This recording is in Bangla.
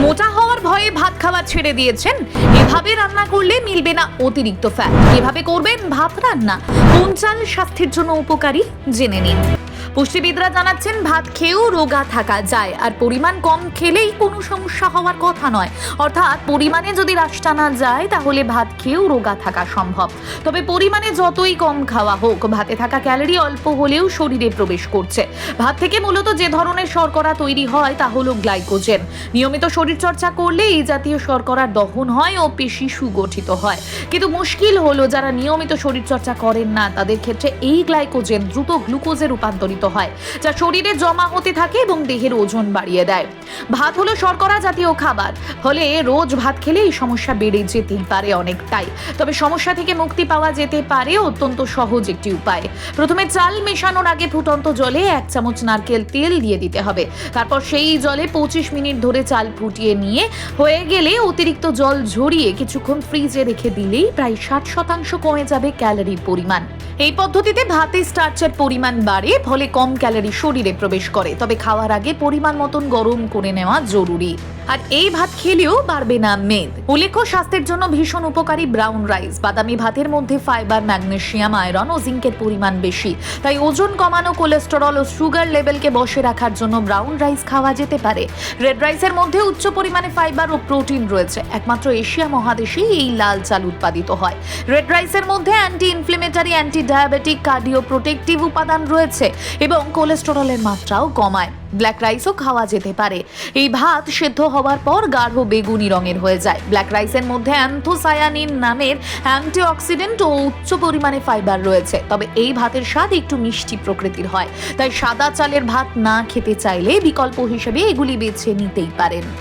মোটা হওয়ার ভয়ে ভাত খাওয়া ছেড়ে দিয়েছেন? এভাবে রান্না করলে মিলবে না অতিরিক্ত ফ্যাট। কিভাবে করবেন ভাত রান্না? কোন চাল স্বাস্থ্যের জন্য উপকারী জেনে নিন। পুষ্টিবিদরা জানাচ্ছেন ভাত খেয়েও রোগা থাকা যায়, আর পরিমাণ কম খেলেই কোনো সমস্যা হওয়ার কথা নয়। অর্থাৎ পরিমাণে যদি হ্রাস টানা যায় তাহলে ভাত খেয়েও রোগা থাকা সম্ভব। তবে পরিমাণে যতই কম খাওয়া হোক, ভাতে থাকা ক্যালোরি অল্প হলেও শরীরে প্রবেশ করছে। ভাত থেকে মূলত যে ধরনের শর্করা তৈরি হয় তা হলো গ্লাইকোজেন। নিয়মিত শরীরচর্চা করলে এই জাতীয় শর্করার দহন হয় ও পেশি সুগঠিত হয়। কিন্তু মুশকিল হলো যারা নিয়মিত শরীরচর্চা করেন না তাদের ক্ষেত্রে এই গ্লাইকোজেন দ্রুত গ্লুকোজে রূপান্তরিত হয়, যা শরীরে জমা হতে থাকে এবং দেহের ওজন বাড়িয়ে দেয়। ভাত হলো শর্করা জাতীয় খাবার, ফলে রোজ ভাত খেলে এই সমস্যা বেড়ে যেতেই পারে অনেকটাই। তবে সমস্যা থেকে মুক্তি পাওয়া যেতে পারে অত্যন্ত সহজ একটি উপায়। প্রথমে চাল মেশানোর আগে ফুটন্ত জলে 1 চামচ নারকেল তেল দিয়ে দিতে হবে। তারপর সেই জলে 25 মিনিট ধরে চাল ফুটিয়ে নিয়ে হয়ে গেলে অতিরিক্ত জল ঝরিয়ে কিছুক্ষণ ফ্রিজে রেখে দিলেই প্রায় 60% কমে যাবে ক্যালোরির পরিমাণ। এই পদ্ধতিতে ভাতে স্টার্চের পরিমাণ বাড়ে, ফলে কম ক্যালোরি শরীরে প্রবেশ করে। তবে খাওয়ার আগে পরিমাণ মতন গরম করে নেওয়া জরুরি। আর এই ভাত খেলেও বাড়বে না মেদ। উল্লেখ্য, স্বাস্থ্যের জন্য ভীষণ উপকারী ব্রাউন রাইস বাদামি ভাতের মধ্যে ফাইবার, ম্যাগনেসিয়াম, আয়রন ও জিঙ্কের পরিমাণ বেশি। তাই ওজন কমানো, কোলেস্টেরল ও সুগার লেভেলকে বসে রাখার জন্য ব্রাউন রাইস খাওয়া যেতে পারে। রেড রাইসের মধ্যে উচ্চ পরিমাণে ফাইবার ও প্রোটিন রয়েছে। একমাত্র এশিয়া মহাদেশেই এই লাল চাল উৎপাদিত হয়। রেড রাইসের মধ্যে anti inflammatory, anti diabetic, cardio protective উপাদান রয়েছে এবং কোলেস্টেরলের মাত্রাও কমায়। ব্ল্যাক রাইসও খাওয়া যেতে পারে। এই ভাত সেদ্ধ হওয়ার পর গাঢ় বেগুনি রঙের হয়ে যায়। ব্ল্যাক রাইসের মধ্যে অ্যান্থোসায়ানিন নামের অ্যান্টিঅক্সিডেন্ট ও উচ্চ পরিমাণে ফাইবার রয়েছে। তবে এই ভাতের স্বাদ একটু মিষ্টি প্রকৃতির হয়। তাই সাদা চালের ভাত না খেতে চাইলে বিকল্প হিসেবে এগুলি বেছে নিতেই পারেন।